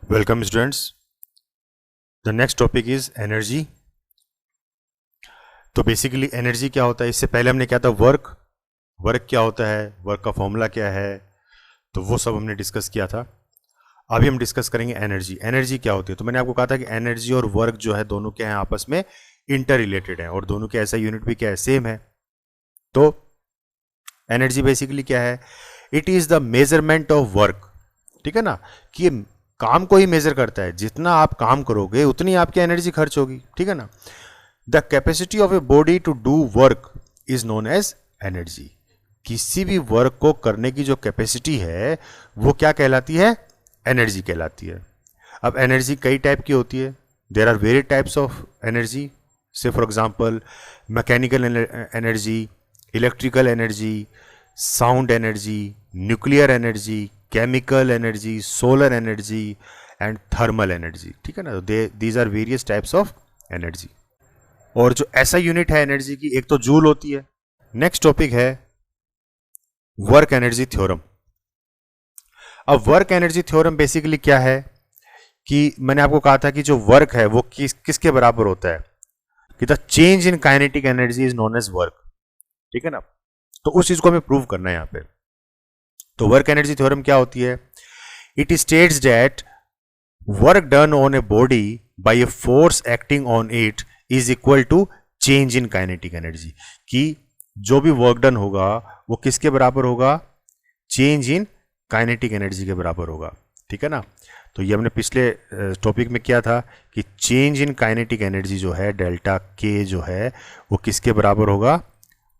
Welcome students. The next topic is energy. तो basically energy क्या होता है, इससे पहले हमने क्या था वर्क क्या होता है, वर्क का फॉर्मूला क्या है, तो वो सब हमने डिस्कस किया था। अभी हम डिस्कस करेंगे एनर्जी। एनर्जी क्या होती है, तो मैंने आपको कहा था कि एनर्जी और वर्क जो है दोनों क्या है आपस में इंटर रिलेटेड है और दोनों के ऐसा यूनिट भी क्या है सेम है। तो एनर्जी बेसिकली क्या है, it is the measurement of work. ठीक है ना, कि ये काम को ही मेजर करता है, जितना आप काम करोगे उतनी आपकी एनर्जी खर्च होगी। ठीक है ना, the capacity of a body to do work is known as energy. किसी भी वर्क को करने की जो कैपेसिटी है वो क्या कहलाती है, एनर्जी कहलाती है। अब एनर्जी कई टाइप की होती है, there are very types of energy. So for example mechanical energy, electrical energy, sound energy, nuclear energy, chemical energy, solar energy and thermal energy. ठीक है ना, these are various types of energy. और जो ऐसा unit है energy की, एक तो जूल होती है। नेक्स्ट टॉपिक है वर्क एनर्जी थ्योरम। अब वर्क एनर्जी थ्योरम बेसिकली क्या है कि मैंने आपको कहा था कि जो वर्क है वो किसके बराबर होता है, कि the change in kinetic energy is known as work. ठीक है ना, तो उस चीज को हमें प्रूव करना है यहां पे। तो वर्क एनर्जी थ्योरम क्या होती है, it states that work done on a body by a force acting on it is equal to change in kinetic energy. कि जो भी वर्क डन होगा वो किसके बराबर होगा, चेंज इन काइनेटिक एनर्जी के बराबर होगा। ठीक है ना, तो ये हमने पिछले टॉपिक में किया था कि चेंज इन काइनेटिक एनर्जी जो है डेल्टा के जो है वो किसके बराबर होगा,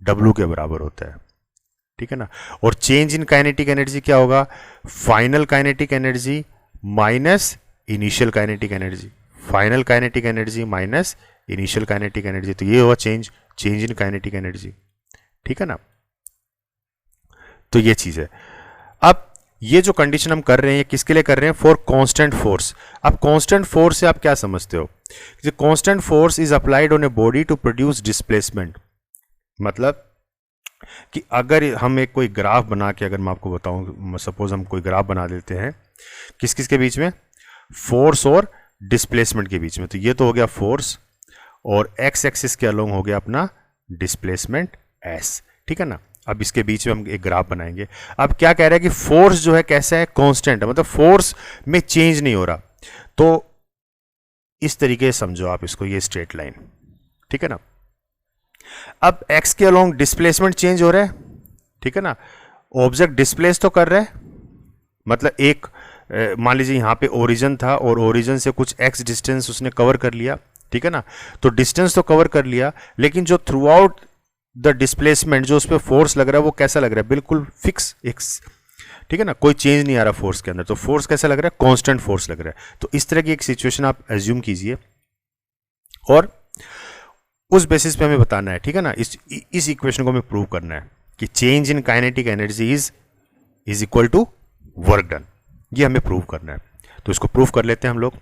W के बराबर होता है। ठीक है ना, और चेंज इन काइनेटिक एनर्जी क्या होगा, final kinetic energy minus initial kinetic energy, final kinetic energy minus initial kinetic energy. तो ये हुआ चेंज इन काइनेटिक एनर्जी। ठीक है ना, तो ये चीज है। अब ये जो कंडीशन हम कर रहे हैं ये किसके लिए कर रहे हैं, फॉर कांस्टेंट फोर्स। अब कांस्टेंट फोर्स से आप क्या समझते हो, constant force is applied on a body to produce displacement. मतलब कि अगर हम एक कोई ग्राफ बना के, अगर मैं आपको बताऊं, सपोज हम कोई ग्राफ बना देते हैं किस किस के बीच में, फोर्स और डिस्प्लेसमेंट के बीच में। तो ये तो हो गया फोर्स और एक्स एक्सिस के अलोंग हो गया अपना डिस्प्लेसमेंट एस। ठीक है ना, अब इसके बीच में हम एक ग्राफ बनाएंगे। अब क्या कह रहा है कि फोर्स जो है कैसा है, कांस्टेंट है, मतलब फोर्स में चेंज नहीं हो रहा। तो इस तरीके से समझो आप इसको, ये स्ट्रेट लाइन। ठीक है ना, अब x के अलोंग डिस्प्लेसमेंट चेंज हो रहा है। ठीक है ना, ऑब्जेक्ट डिस्प्लेस तो कर रहा है, मतलब एक मान लीजिए यहां पे ओरिजिन था और ओरिजिन से कुछ x डिस्टेंस उसने कवर कर लिया। ठीक है ना, तो डिस्टेंस तो कवर कर लिया, लेकिन जो थ्रू आउट द डिस्प्लेसमेंट जो उस पर फोर्स लग रहा है वो कैसा लग रहा है, बिल्कुल फिक्स x। ठीक है ना, कोई चेंज नहीं आ रहा फोर्स के अंदर, तो फोर्स कैसा लग रहा है, कांस्टेंट फोर्स लग रहा है। तो इस तरह की एक सिचुएशन आप एज्यूम कीजिए और उस बेसिस पे हमें बताना है। ठीक है ना, इस इक्वेशन को हमें प्रूव करना है कि change in kinetic energy is equal to work done. ये हमें प्रूव करना है, तो इसको प्रूव कर लेते हैं हम लोग।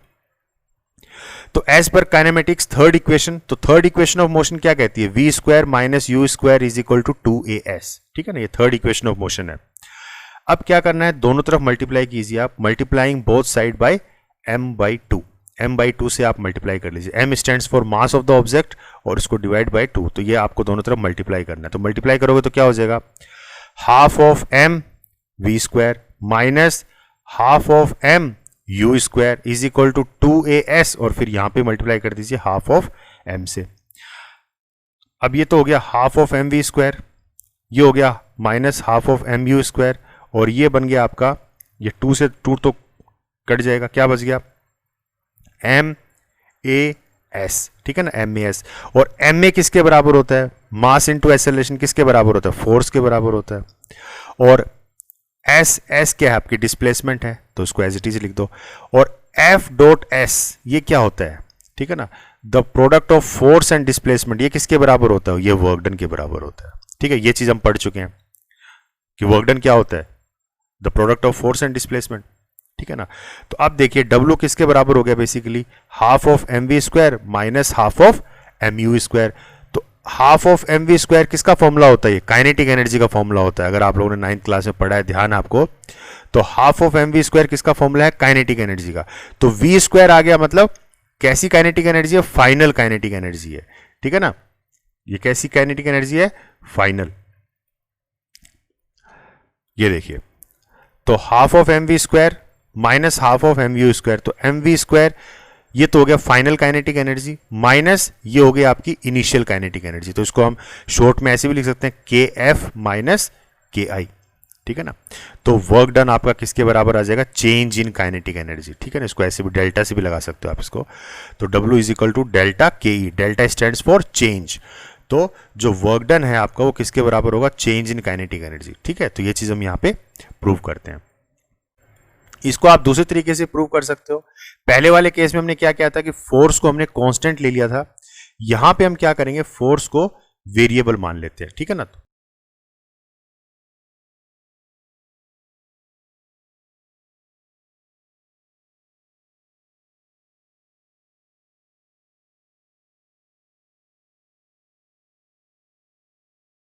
तो as per kinematics third equation, तो थर्ड इक्वेशन ऑफ मोशन क्या कहती है, v square minus u square is equal to 2as। ठीक है ना, ये थर्ड इक्वेशन ऑफ मोशन है। अब क्या करना है, दोनों तरफ मल्टीप्लाई कीजिए आप, multiplying both side by m/2। m/2 से आप मल्टीप्लाई कर लीजिए। m stands for mass of the object और इसको डिवाइड बाय 2। तो ये आपको दोनों तरफ मल्टीप्लाई करना है। तो मल्टीप्लाई करोगे तो क्या हो जाएगा, half of m v square minus half of m u square is equal to 2as, और फिर यहां पे मल्टीप्लाई कर दीजिए हाफ ऑफ m से। अब ये तो हो गया half of m v square, ये हो गया minus half of m u square, और ये बन गया आपका, ये 2 से 2 तो कट जाएगा, क्या बच गया, MAS। ठीक है ना, MAS। और MA किसके बराबर होता है, मास इनटू एक्सेलरेशन किसके बराबर होता है, फोर्स के बराबर होता है। और S क्या है, आपकी डिस्प्लेसमेंट है, तो उसको एज इट इज लिख दो। और F.S ये क्या होता है, ठीक है ना, the product of force and displacement, ये किसके बराबर होता है, ये वर्क डन के बराबर होता है। ठीक है, ये चीज हम पढ़ चुके हैं कि वर्क डन क्या होता है, the product of force and displacement. ठीक है ना, तो अब देखिए W किसके बराबर हो गया, basically half of mv square minus half of mu square. तो half of M we square किसका फॉर्मूला होता है? ये काइनेटिक एनर्जी का फॉर्मूला होता है। अगर आप लोगों ने 9th क्लास में पढ़ा है, ध्यान आपको, तो half of M we square किसका फॉर्मूला है? काइनेटिक एनर्जी का। तो वी स्क्वायर आ गया, मतलब कैसी काइनेटिक एनर्जी है? फाइनल काइनेटिक एनर्जी है, ठीक है ना। ये कैसी काइनेटिक एनर्जी है? फाइनल। ये देखिए, तो half of M we square minus half of m u square, तो एम वी स्क्वायर ये तो हो गया फाइनल काइनेटिक एनर्जी, माइनस ये हो गया आपकी इनिशियल काइनेटिक एनर्जी। तो इसको हम शॉर्ट में ऐसे भी लिख सकते हैं, के एफ माइनस के आई, ठीक है ना। तो वर्क डन आपका किसके बराबर आ जाएगा? चेंज इन काइनेटिक एनर्जी, ठीक है ना। इसको ऐसे भी डेल्टा से भी लगा सकते हो आप इसको। तो W is equal to delta K E, delta stands for change. तो जो वर्क डन है आपका वो किसके बराबर होगा? चेंज इन काइनेटिक एनर्जी, ठीक है। तो ये चीज हम यहाँ पे प्रूव करते हैं। इसको आप दूसरे तरीके से प्रूव कर सकते हो। पहले वाले केस में हमने क्या किया था कि फोर्स को हमने कांस्टेंट ले लिया था। यहां पे हम क्या करेंगे? फोर्स को वेरिएबल मान लेते हैं, ठीक है ना।